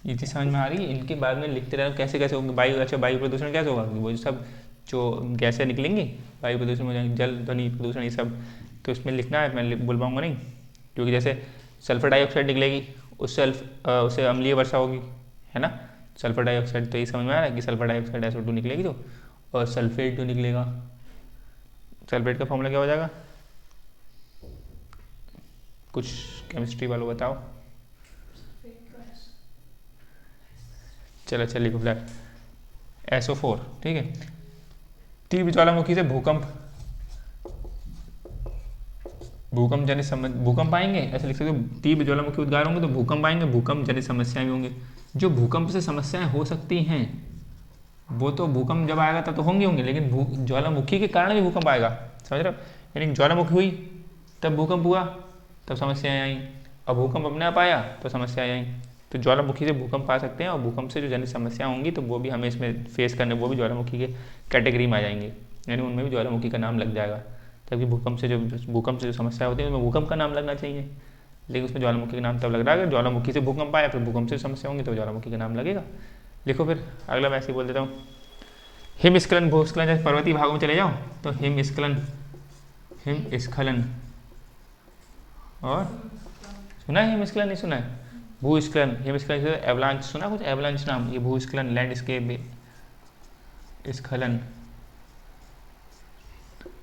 ये चीज़ समझ में आ रही है। इनके बाद में लिखते रहना कैसे कैसे होंगे। वायु, अच्छा वायु प्रदूषण कैसे होगा, वो सब जो गैसें निकलेंगी वायु प्रदूषण हो जाएंगे, जल ध्वनि प्रदूषण ये सब, तो इसमें लिखना है, मैं बोल पाऊँगा नहीं, क्योंकि जैसे सल्फर डाइऑक्साइड निकलेगी, उससे अम्लीय वर्षा होगी, है ना, सल्फर डाइऑक्साइड, तो ये समझ में आ रहा है कि सल्फर डाइऑक्साइड SO2 निकलेगी, तो और सल्फेट जो निकलेगा, सल्फेट का फॉर्मूला क्या हो जाएगा, कुछ केमिस्ट्री वालों बताओ, चलो लिखो फ्लैट SO4, ठीक है। तीव्र ज्वालामुखी से भूकंप जनित भूकंप आएंगे, ऐसे लिख सकते हो, तीव्र ज्वालामुखी उद्गार होंगे तो भूकंप आएंगे, भूकंप जनित समस्याएं भी होंगे। जो भूकंप से समस्याएं हो सकती हैं वो तो भूकंप जब आएगा तब तो होंगे, लेकिन ज्वालामुखी के कारण भी भूकंप आएगा, समझ रहे हो, यानी ज्वालामुखी हुई तब भूकंप हुआ, तब समस्याएं आई, और भूकंप अपने आप आया तो समस्याएं आई, तो ज्वालामुखी से भूकंप आ सकते हैं, और भूकंप से जो जनित समस्या होंगी तो वो भी हमें इसमें फेस करने, वो भी ज्वालामुखी के कैटेगरी में आ जाएंगे, यानी उनमें भी ज्वालामुखी का नाम लग जाएगा। जबकि भूकंप से जो समस्या होती है उसमें भूकंप का नाम लगना चाहिए, लेकिन उसमें ज्वालामुखी का नाम तब लग रहा है अगर ज्वालामुखी से भूकंप आया, फिर भूकंप से समस्या होंगी तो ज्वालामुखी का नाम लगेगा। लिखो फिर अगला, मैं ऐसे ही बोल देता हूँ, हिमस्खलन भूस्खलन, जैसे पर्वतीय भागों में चले जाओ तो हिमस्खलन और सुना है हिमस्खलन, नहीं सुना है, भूस्खलन, हिमस्खलन, एवलांच सुना कुछ, एवलांच नाम, ये भूस्खलन लैंडस्केप स्खलन,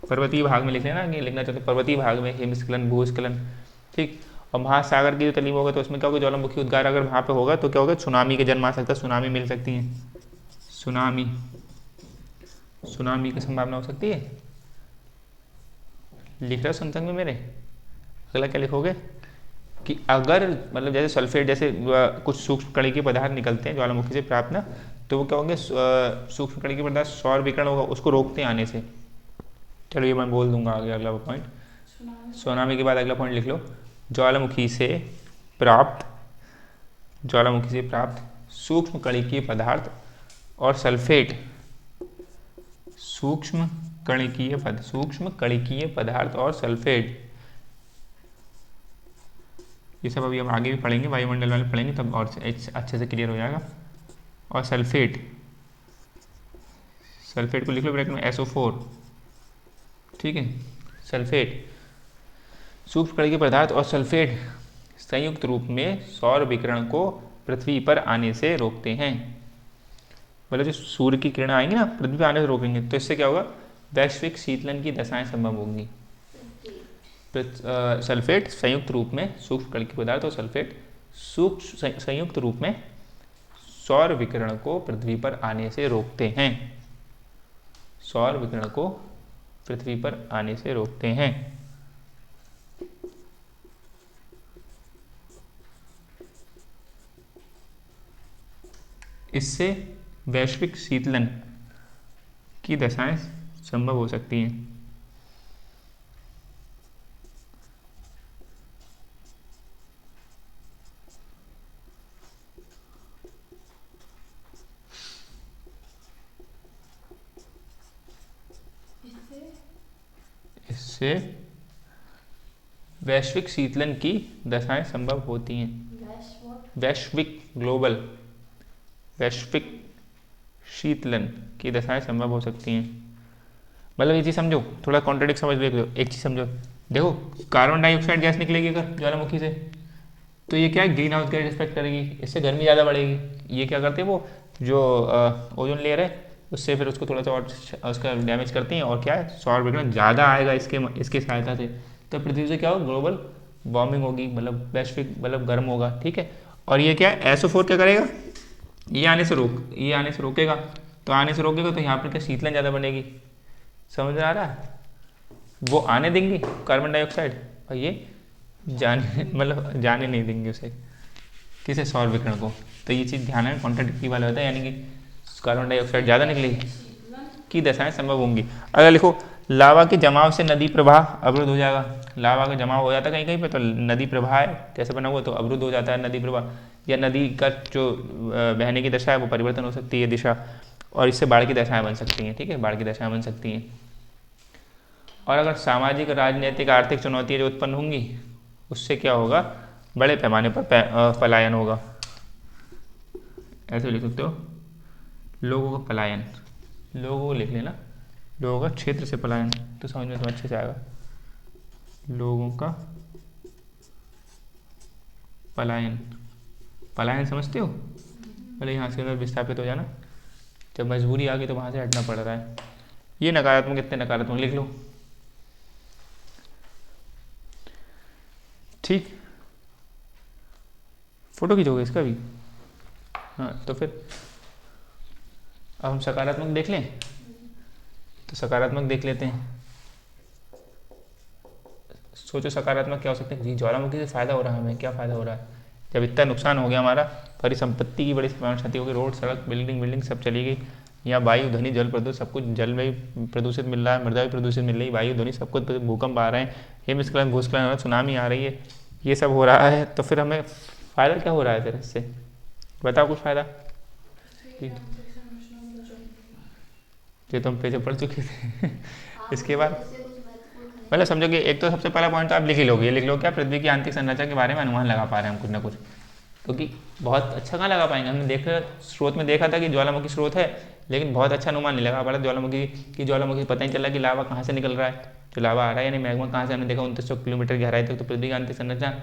पर्वतीय भाग में लिख लेना, कि लिखना चाहते पर्वतीय भाग में हिमस्खलन भूस्खलन, ठीक। और महासागर की जो तलीम होगा तो उसमें क्या होगा, ज्वालामुखी उद्गार अगर वहाँ पे होगा तो क्या होगा, सुनामी के जन्म आ सकता है, सुनामी मिल सकती है, सुनामी की संभावना हो सकती है, लिख रहे हो संतंग में मेरे। अगला क्या लिखोगे कि अगर मतलब जैसे सल्फेट जैसे कुछ सूक्ष्म कणिकीय पदार्थ निकलते हैं ज्वालामुखी से प्राप्त ना, तो वो क्या होंगे, सूक्ष्म कणिकीय पदार्थ सौर विकिरण होगा उसको रोकते हैं आने से। चलो ये मैं बोल दूंगा आगे अगला पॉइंट, सुनामी के बाद अगला पॉइंट लिख लो, ज्वालामुखी से प्राप्त सूक्ष्म कणिकीय पदार्थ और सल्फेट, सूक्ष्म कणिकीय पदार्थ और सल्फेट, ये सब अभी हम आगे भी पढ़ेंगे, वायुमंडल वाले पढ़ेंगे तब और अच्छे से क्लियर हो जाएगा। और सल्फेट को लिख लो ब्रैकेट में SO4, ठीक है। सल्फेट सूक्ष्म कणिकीय पदार्थ और सल्फेट संयुक्त रूप में सौर विकिरण को पृथ्वी पर आने से रोकते हैं, मतलब जो सूर्य की किरणें आएंगी ना पृथ्वी पर आने से रोकेंगे, तो इससे क्या होगा, वैश्विक शीतलन की दशाएं संभव होंगी। सल्फेट संयुक्त रूप में सूक्ष्म कणिकीय पदार्थ और सल्फेट संयुक्त रूप में सौर विकिरण को पृथ्वी पर आने से रोकते हैं, सौर विकिरण को पृथ्वी पर आने से रोकते हैं। इससे वैश्विक शीतलन की दशाएं संभव हो सकती हैं। इससे वैश्विक शीतलन की दशाएं संभव होती हैं। वैश्विक शीतलन की दशाएं संभव हो सकती हैं। मतलब ये चीज़ समझो, थोड़ा कॉन्ट्रडिक्ट समझ लो, एक चीज़ समझो। देखो कार्बन डाइऑक्साइड गैस निकलेगी अगर ज्वालामुखी से, तो ये क्या है, ग्रीन हाउस गैस रिस्पेक्ट करेगी, इससे गर्मी ज़्यादा बढ़ेगी। ये क्या करते हैं वो जो ओजोन लेयर है उससे फिर उसको थोड़ा सा और उसका डैमेज करती हैं, और क्या है सौर विकिरण ज़्यादा आएगा इसके सहायता से, तो पृथ्वी से क्या होगा, ग्लोबल वार्मिंग होगी, मतलब वैश्विक मतलब गर्म होगा, ठीक है। और ये क्या है, SO4 क्या करेगा, ये आने से रोकेगा, तो आने से रोकेगा तो यहाँ पर क्या शीतलन ज़्यादा बनेगी, समझ में आ रहा है। वो आने देंगे कार्बन डाइऑक्साइड, और ये जाने मतलब जाने नहीं देंगे उसे, किसे, सौर विकिरण को। तो ये चीज़ ध्यान है, कॉन्ट्राडिक्टरी वाला होता है, यानी कि कार्बन डाइऑक्साइड ज़्यादा निकलेगी की दशाएं संभव होंगी। अगर लिखो लावा के जमाव से नदी प्रवाह अवरुद्ध हो जाएगा, लावा का जमाव हो जाता है कहीं कहीं पे, तो नदी प्रवाह है कैसे बना हुआ, तो अवरुद्ध हो जाता है नदी प्रवाह, या नदी का जो बहने की दशा है वो परिवर्तन हो सकती है दिशा, और इससे बाढ़ की दशाएं बन सकती हैं, ठीक है, बाढ़ की दशाएं बन सकती हैं। और अगर सामाजिक राजनीतिक आर्थिक चुनौतियाँ जो उत्पन्न होंगी उससे क्या होगा, बड़े पैमाने पर पलायन होगा, ऐसे लिख सकते हो, लोगों का पलायन, लोगों को लिख लेना, लोगों का क्षेत्र से पलायन, तो समझ में तो अच्छे से आएगा, लोगों का पलायन, पलायन समझते हो, पहले यहाँ से अंदर विस्थापित हो जाना, जब मजबूरी आ गई तो वहाँ से हटना पड़ रहा है। ये नकारात्मक, इतने नकारात्मक लिख लो, ठीक। फोटो खींचोगे इसका भी, हाँ। तो फिर अब हम सकारात्मक देख लें, तो सकारात्मक देख लेते हैं। सोचो सकारात्मक क्या हो सकता है, जी ज्वालामुखी से फ़ायदा हो रहा है, हमें क्या फ़ायदा हो रहा है, जब इतना नुकसान हो गया हमारा, परिसंपत्ति की बड़ी क्षति हो गई, रोड सड़क बिल्डिंग सब चली गई, यहाँ वायु ध्वनि जल प्रदूषण सब कुछ, जल में प्रदूषित मिल रहा है, मृदा भी प्रदूषित मिल रही है, वायु ध्वनि सब कुछ, भूकंप आ रहे हैं, हिमस्खलन भूस्खलन हो रहा है, सुनामी आ रही है, ये सब हो रहा है, तो फिर हमें फ़ायदा क्या हो रहा है फिर इससे, बताओ कुछ फ़ायदा। जो तुम पेज पढ़ चुके थे इसके बाद मतलब समझोगे, एक तो सबसे पहला पॉइंट तो आप लिख ही लोगे, ये लिख लो क्या, पृथ्वी की आंतरिक संरचना के बारे में अनुमान लगा पा रहे हैं हम कुछ ना कुछ, क्योंकि बहुत अच्छा कहाँ लगा पाएंगे, हमने देखा स्रोत में देखा था कि ज्वालामुखी स्रोत है, लेकिन बहुत अच्छा अनुमान नहीं लगा पा रहा ज्वालामुखी पता नहीं चला कि लावा कहाँ से निकल रहा है, जो लावा आ रहा है यानी मैग्मा कहाँ से, हमने देखा 2900 किलोमीटर गहराई तक, तो पृथ्वी की आंतरिक संरचना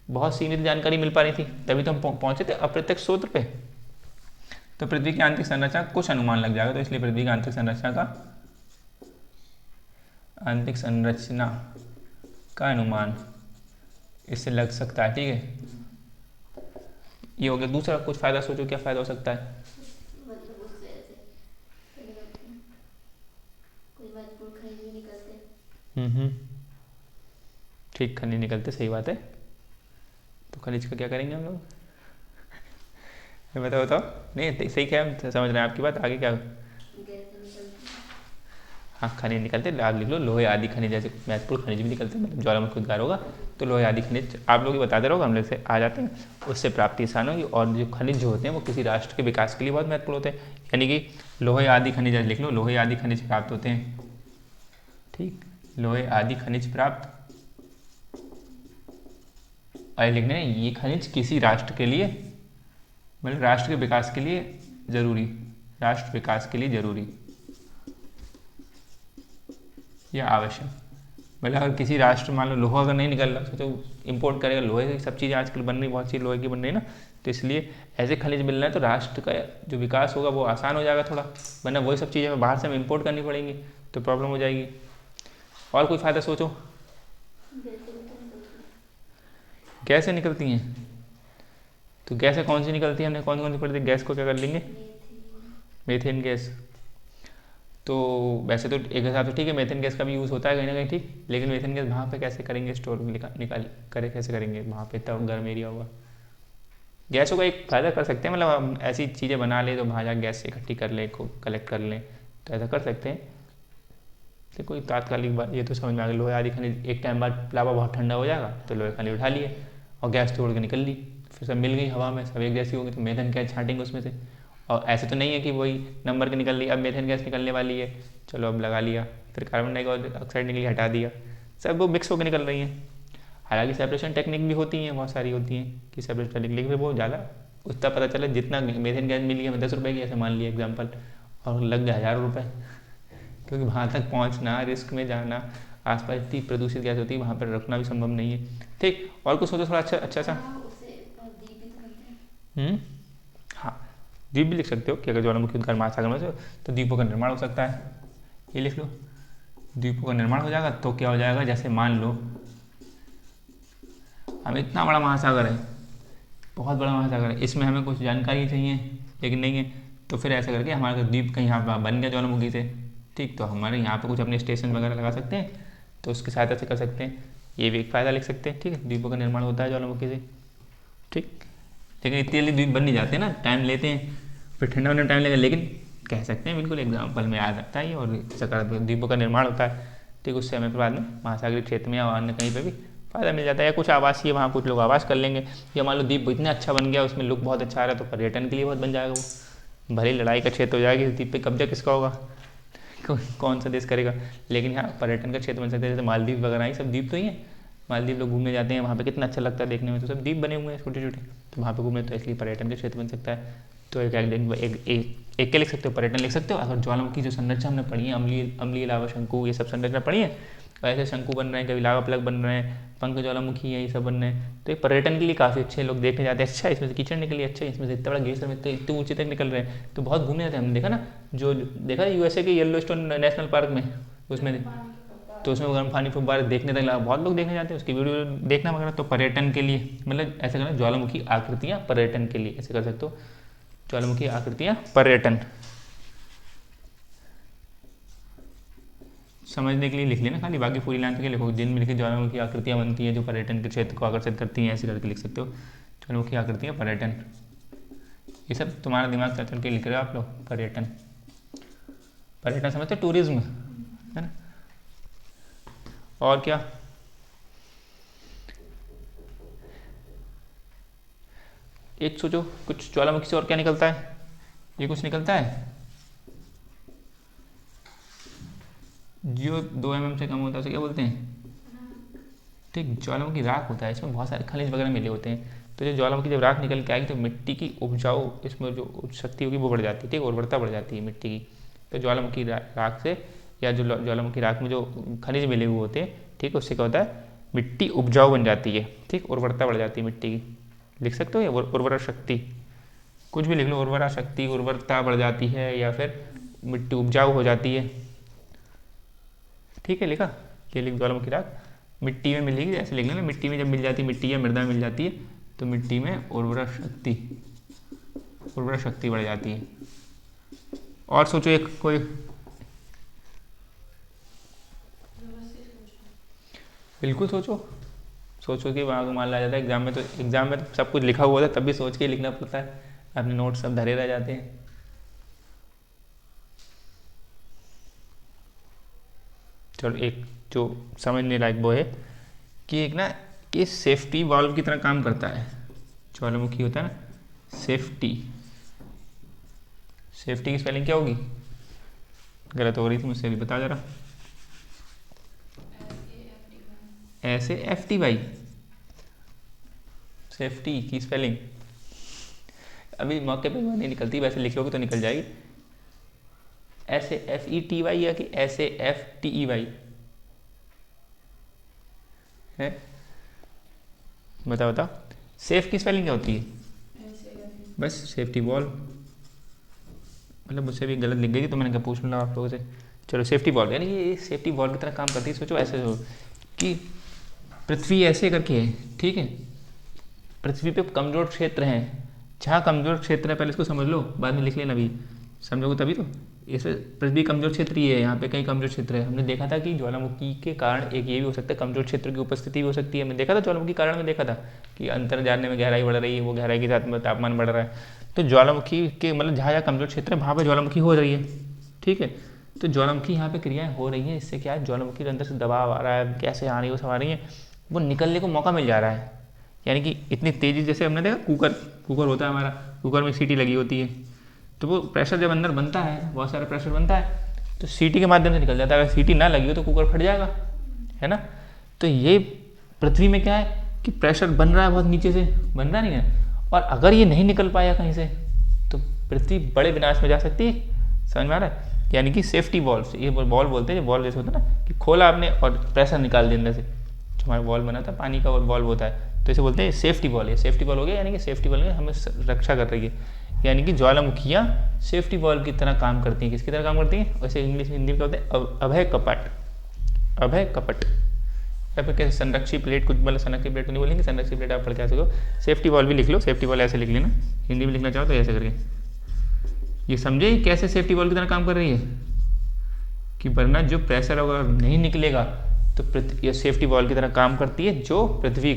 बहुत सीमित जानकारी मिल पा रही थी, तभी तो हम पहुँचे थे अप्रत्यक्ष स्रोत पे। तो पृथ्वी की आंतरिक संरचना कुछ अनुमान लग जाएगा, तो इसलिए पृथ्वी की आंतरिक संरचना का अनुमान इससे लग सकता है, ठीक है। ये हो गया। दूसरा कुछ फायदा सोचो, क्या फायदा हो सकता है, मतलब उससे ऐसे कोई महत्वपूर्ण खनिज भी निकलते। ठीक, खनिज निकलते, सही बात है। तो खनिज का क्या करेंगे हम लोग बताओ नहीं सही, क्या समझ रहे हैं आपकी बात, आगे क्या, हाँ खनिज निकलते, आप लिख लो लोहे आदि खनिज, जैसे महत्वपूर्ण खनिज भी निकलते हैं, मतलब ज्वालामुखी उद्गार होगा तो लोहे आदि खनिज आप लोग ही बताते रहोगे, हम लोग से आ जाते हैं, उससे प्राप्ति आसान होगी। और जो खनिज जो होते हैं वो किसी राष्ट्र के विकास के लिए बहुत महत्वपूर्ण होते हैं, यानी कि लोहे आदि खनिज लिख लो, लोहे आदि खनिज प्राप्त होते हैं, ठीक, लोहे आदि खनिज प्राप्त, और लिखने ये खनिज किसी राष्ट्र के लिए, मतलब राष्ट्र के विकास के लिए जरूरी, राष्ट्र विकास के लिए जरूरी या आवश्यक, मतलब अगर किसी राष्ट्र मान लो लोहा अगर नहीं निकल रहा, सोचो इंपोर्ट करेगा लोहे की, सब चीज़ें आजकल बन रही, बहुत सी लोहे की बन रही है ना, तो इसलिए ऐसे खनिज मिल रहे हैं तो राष्ट्र का जो विकास होगा वो आसान हो जाएगा थोड़ा, वरना वही सब चीज़ें बाहर से हम इंपोर्ट करनी पड़ेंगी तो प्रॉब्लम हो जाएगी। और कोई फ़ायदा सोचो, गैसें निकलती हैं, तो गैसें कौन सी निकलती है, हमने कौन कौन सी पढ़ी थी, गैस को क्या कर लेंगे, मीथेन गैस। तो वैसे तो एक हिसाब से ठीक है, मीथेन गैस का भी यूज़ होता है कहीं ना कहीं, ठीक, लेकिन मीथेन गैस वहाँ पे कैसे करेंगे स्टोर, निकाल करे कैसे करेंगे, वहाँ पे तब गर्म एरिया होगा। गैसों का एक फ़ायदा कर सकते हैं, मतलब हम ऐसी चीज़ें बना लें तो वहाँ जाकर गैस इकट्ठी कर लें, कलेक्ट कर लें, तो ऐसा कर सकते हैं। तो कोई तात्कालिक बात, ये तो समझ में आ गया, लोहे आदि खनिज एक टाइम बाद लावा बहुत ठंडा हो जाएगा तो लोहे खनिज उठा लिए और गैस तोड़ के निकल ली, फिर सब मिल गई हवा में, सब एक जैसी होगी, तो मीथेन गैस छाँटेंगे उसमें से। और ऐसे तो नहीं है कि वही नंबर की निकल रही, अब मीथेन गैस निकलने वाली है, चलो अब लगा लिया, फिर कार्बन डाइऑक्साइड निकली, हटा दिया, सब वो मिक्स होकर निकल रही हैं। हालांकि सेपरेशन टेक्निक भी होती हैं, बहुत सारी होती हैं कि सेपरेशन टेक्निक, लेकिन फिर वो ज़्यादा उतना पता चले, जितना मीथेन गैस मिली है 10 रुपये की, ऐसे मान लिया एग्जाम्पल, और लग गए 1000 रुपये, क्योंकि वहाँ तक पहुँचना, रिस्क में जाना, आसपास इतनी प्रदूषित गैस होती है, वहाँ पर रखना भी संभव नहीं है। ठीक, और कुछ सोचो थोड़ा अच्छा सा। हाँ, द्वीप भी लिख सकते हो कि अगर ज्वालामुखी उद्गार महासागर में से तो द्वीपों का निर्माण हो सकता है, ये लिख लो। द्वीपों का निर्माण हो जाएगा तो क्या हो जाएगा, जैसे मान लो हमें इतना बड़ा महासागर है, बहुत बड़ा महासागर है, इसमें हमें कुछ जानकारी चाहिए लेकिन नहीं है, तो फिर ऐसा करके हमारा द्वीप कहीं यहाँ बन गया ज्वालामुखी से, ठीक, तो हमारे यहाँ पे कुछ अपने स्टेशन वगैरह लगा सकते हैं, तो उसकी सहायता से कर सकते हैं, ये भी एक फ़ायदा लिख सकते हैं। ठीक है, द्वीपों का निर्माण होता है ज्वालामुखी से। ठीक, लेकिन इतनी जल्दी द्वीप बन नहीं जाते ना, टाइम लेते हैं, फिर ठंडा होने में टाइम लगेगा, लेकिन कह सकते हैं बिल्कुल एग्जाम्पल में आ सकता है और सकारात्मक द्वीपों का निर्माण होता है। ठीक, उससे हमें फिर बाद में महासागरीय क्षेत्र में या अन्य कहीं पर भी फ़ायदा मिल जाता है, या कुछ आवासीय वहाँ कुछ लोग आवास कर लेंगे, या मान लो द्वीप इतना अच्छा बन गया, उसमें लुक बहुत अच्छा आ रहा है, तो पर्यटन के लिए बहुत बन जाएगा वो। भले लड़ाई का क्षेत्र हो जाएगी, इस द्वीप पे कब्जा किसका होगा, कौन सा देश करेगा, लेकिन यहाँ पर्यटन का क्षेत्र बन सकता है। जैसे मालदीव वगैरह ही सब द्वीप तो ही हैं, मालदीव लोग घूमने जाते हैं, वहाँ पे कितना अच्छा लगता है देखने में, तो सब द्वीप बने हुए हैं छोटे छोटे, तो वहाँ पे घूमने, तो इसलिए पर्यटन का क्षेत्र बन सकता है। तो एक क्या लिख सकते हो, पर्यटन लिख सकते हो। अगर ज्वालामुखी जो संरचना हमने पढ़ी है, अम्लीय लावा शंकु, ये सब संरचना पढ़ी है, ऐसे शंकु बन रहे हैं, कभी लावा प्लग बन रहे हैं, पंख ज्वालामुखी है, ये सब बन रहे हैं, तो ये पर्यटन के लिए काफ़ी अच्छे, लोग देखने जाते हैं, अच्छा इसमें से कीचड़ के लिए अच्छा, इसमें से इतना बड़ा ग्लेशियर में इतने ऊंचे तक निकल रहे हैं, तो बहुत घूमने जाते हैं। हमने देखा ना, जो देखा यूएसए के येलोस्टोन नेशनल पार्क में, उसमें तो उसमें गर्म पानी फुब्बारे देखने तक लगा, बहुत लोग देखने जाते हैं, उसकी वीडियो देखना वगैरह। तो पर्यटन के लिए मतलब ऐसे करना, ज्वालामुखी आकृतियाँ पर्यटन के लिए ऐसे कर सकते हो, ज्वालामुखी आकृतियाँ पर्यटन, समझने के लिए लिख लेना खाली, बाकी पूरी लाइन के लिखो, जिनमें लिखे ज्वालामुखी आकृतियाँ बनती हैं जो पर्यटन के क्षेत्र को आकर्षित करती हैं, ऐसे करके लिख सकते हो, ज्वालामुखी आकृतियाँ पर्यटन। ये सब तुम्हारा दिमाग चल के लिख रहे हो आप लोग, पर्यटन, पर्यटन समझते हो, टूरिज्म है ना। और क्या, एक सोचो कुछ, ज्वालामुखी से और क्या निकलता है, ये कुछ निकलता है जो 2 mm से कम होता है, उसे क्या बोलते हैं। ठीक, ज्वालामुखी राख होता है, इसमें बहुत सारे खनिज वगैरह मिले होते हैं, तो जो ज्वालामुखी जब राख निकल के आएगी तो मिट्टी की उपजाऊ, इसमें जो शक्ति होगी वो बढ़ जाती है, ठीक, उर्वरता बढ़ जाती है मिट्टी की। तो ज्वालामुखी राख से, या जो ज्वालामुखी राख में जो खनिज मिले हुए होते हैं, ठीक, उससे क्या होता है, मिट्टी उपजाऊ बन जाती है, ठीक, उर्वरता बढ़ जाती है मिट्टी की, लिख सकते हो, या उर्वरा शक्ति, कुछ भी लिख लो, उर्वरा शक्ति, उर्वरता बढ़ जाती है, या फिर मिट्टी उपजाऊ हो जाती है। ठीक है, लिखा, ये लिख, ज्वालामुखी राख मिट्टी में मिलेगी, ऐसे लिख लेना, मिट्टी में जब मिल जाती है, मिट्टी या मृदा में मिल जाती है, तो मिट्टी में उर्वरा शक्ति बढ़ जाती है। और सोचो एक कोई, बिल्कुल सोचो कि वहाँ को मान लिया जाता है एग्जाम में, तो सब कुछ लिखा हुआ था, तब भी सोच के लिखना पड़ता है, अपने नोट सब धरे रह जाते हैं। चलो एक जो समझने लायक वो है कि एक ना, ये सेफ्टी वाल्व की तरह काम करता है, ज्वालामुखी होता है ना, सेफ्टी की स्पेलिंग क्या होगी, गलत हो रही थी मुझसे भी, बता जरा। SAFTY, सेफ्टी की स्पेलिंग अभी मौके पे नहीं निकलती, वैसे लिख लोगे तो निकल जाएगी। SAFETY या कि SAFTEY है, बताओ। सेफ की स्पेलिंग क्या होती है, बस सेफ्टी वॉल, मतलब मुझसे भी गलत लिख गई थी, तो मैंने कहा पूछ लूँगा आप लोगों से। चलो, सेफ्टी वॉल, यानी ये सेफ्टी वॉल की तरह काम करती है। सोचो ऐसे हो कि पृथ्वी ऐसे करके है, ठीक है, पृथ्वी पे कमज़ोर क्षेत्र हैं, जहाँ कमज़ोर क्षेत्र है पहले इसको समझ लो, बाद में लिख लेना, भी समझोगे तभी तो। इसे पृथ्वी कमज़ोर क्षेत्र ही है, यहाँ पे कई कमज़ोर क्षेत्र है। हमने देखा था कि ज्वालामुखी के कारण एक ये भी हो सकता है, कमज़ोर क्षेत्र की उपस्थिति भी हो सकती है। हमने देखा था ज्वालामुखी कारण में देखा था कि अंतर जानने में गहराई बढ़ रही है, वो गहराई के साथ में तापमान बढ़ रहा है, तो ज्वालामुखी के मतलब जहाँ जहाँ कमज़ोर क्षेत्र है वहाँ पर ज्वालामुखी हो रही है, ठीक है। तो ज्वालामुखी यहाँ पे क्रियाएँ हो रही हैं, इससे क्या है, ज्वालामुखी के अंदर से दबाव आ रहा है, कैसे आ रही है वो सब आ रही है, वो निकलने को मौका मिल जा रहा है। यानी कि इतनी तेज़ी, जैसे हमने देखा कुकर होता है हमारा, कुकर में सीटी लगी होती है, तो वो प्रेशर जब अंदर बनता है, बहुत सारा प्रेशर बनता है, तो सीटी के माध्यम से निकल जाता है। अगर सीटी ना लगी हो तो कुकर फट जाएगा, है ना। तो ये पृथ्वी में क्या है कि प्रेशर बन रहा है, बहुत नीचे से बन रहा नहीं है, और अगर ये नहीं निकल पाया कहीं से तो पृथ्वी बड़े विनाश में जा सकती है। समझ में आ रहा है। यानी कि सेफ्टी वॉल्व, ये वॉल्व बोलते हैं, वॉल्व जैसे होता है ना कि खोला आपने और प्रेशर निकाल दिया अंदर से, जो हमारा वॉल्व बना था पानी का वॉल्व होता है, तो इसे बोलते हैं सेफ्टी वॉल्व। ये सेफ्टी वॉल्व हो गया, यानी कि सेफ्टी वॉल्व हमें रक्षा कर रही है, यानी कि ज्वालामुखियाँ सेफ्टी वॉल्व की तरह काम करती हैं। किसकी तरह काम करती हैं? वैसे इंग्लिश में हिंदी में क्या होते हैं? अभय कपट, अभय कपट, या फिर कैसे संरक्षी प्लेट, कुछ मतलब संरक्षी प्लेट नहीं बोलेंगे, संरक्षी प्लेट आप पढ़ के आ सको। सेफ्टी वॉल्व भी लिख लो, सेफ्टी वॉल्व ऐसे लिख लेना, हिंदी में लिखना चाहो तो ऐसे करके। ये समझे कैसे सेफ्टी वॉल्व की तरह काम कर रही है कि वरना जो प्रेशर अगर नहीं निकलेगा तो ये सेफ्टी वॉल्व की तरह काम करती है, जो पृथ्वी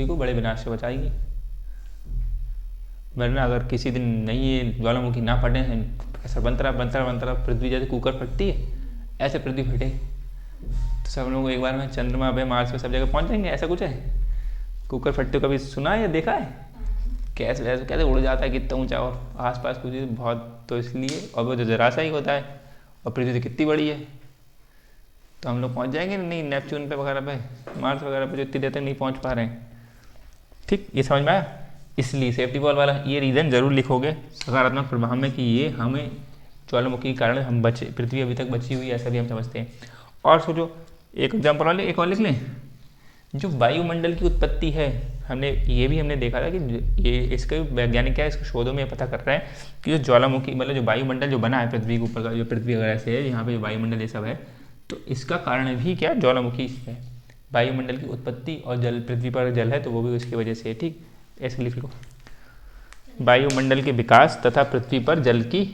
को बड़े विनाश से बचाएगी। वरना अगर किसी दिन नहीं ये ज्वालामुखी ना फटे हैं, प्रेशर बनता रहा पृथ्वी जैसे कुकर फटती है ऐसे पृथ्वी फटे तो सब लोग एक बार में चंद्रमा पे, मार्स पे, सब जगह पहुंच जाएंगे। ऐसा कुछ है? कुकर फटते कभी सुना है या देखा है? कैसे उड़ जाता है कितना ऊंचा, और आसपास कुछ बहुत, तो इसलिए, और वो जो जरा सा ही होता है, और पृथ्वी तो कितनी बड़ी है, तो हम लोग पहुंच जाएंगे नहीं नेपच्यून पे वगैरह पे, मार्स वगैरह पे जो इतनी देर तक नहीं पहुंच पा रहे हैं। ठीक, ये समझ में आया? इसलिए सेफ्टी वॉल्व वाला ये रीज़न जरूर लिखोगे सकारात्मक प्रभाव में कि ये हमें ज्वालामुखी के कारण हम बचे, पृथ्वी अभी तक बची हुई है, ऐसा भी हम समझते हैं। और सोचो एक एग्जाम्पल वाले एक और लिख लें, जो वायुमंडल की उत्पत्ति है, हमने देखा था कि ये इसके वैज्ञानिक क्या है, इसके शोधों में पता कर रहे हैं कि जो ज्वालामुखी मतलब जो वायुमंडल जो बना है पृथ्वी के ऊपर का, जो पृथ्वी वगैरह से है, यहाँ पे वायुमंडल ये सब है, तो इसका कारण भी क्या ज्वालामुखी है। वायुमंडल की उत्पत्ति और जल, पृथ्वी पर जल है तो वो भी उसकी वजह से है। ठीक, ऐसे लिख लो, वायुमंडल के विकास तथा पृथ्वी पर जल की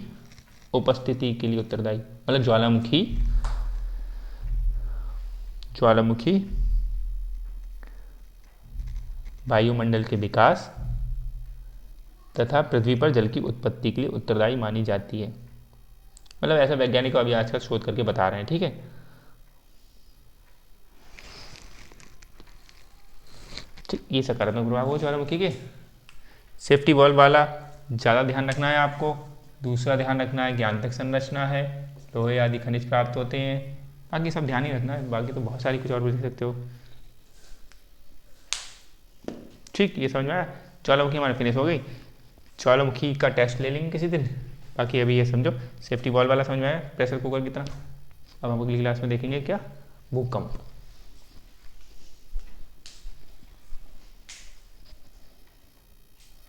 उपस्थिति के लिए उत्तरदायी, मतलब ज्वालामुखी वायुमंडल के विकास तथा पृथ्वी पर जल की उत्पत्ति के लिए उत्तरदायी मानी जाती है। मतलब ऐसा वैज्ञानिक अभी आजकल शोध करके बता रहे हैं। ठीक है, ठीक, ये सकारात्मक प्रभाव हो ज्वालामुखी के। सेफ्टी वॉल्व वाला ज़्यादा ध्यान रखना है आपको। दूसरा ध्यान रखना है कि आंतरिक संरचना है, लोहे आदि खनिज प्राप्त होते हैं, बाकी सब ध्यान ही रखना है, बाकी तो बहुत सारी कुछ और भी लिख सकते हो। ठीक, ये समझ में आया? ज्वालामुखी हमारी फिनिश हो गई। ज्वालामुखी का टेस्ट ले लेंगे किसी दिन। बाकी अभी ये समझो सेफ्टी वॉल्व वाला समझ में आया, प्रेशर कुकर की तरह। अब हम अगली क्लास में देखेंगे क्या, भूकंप।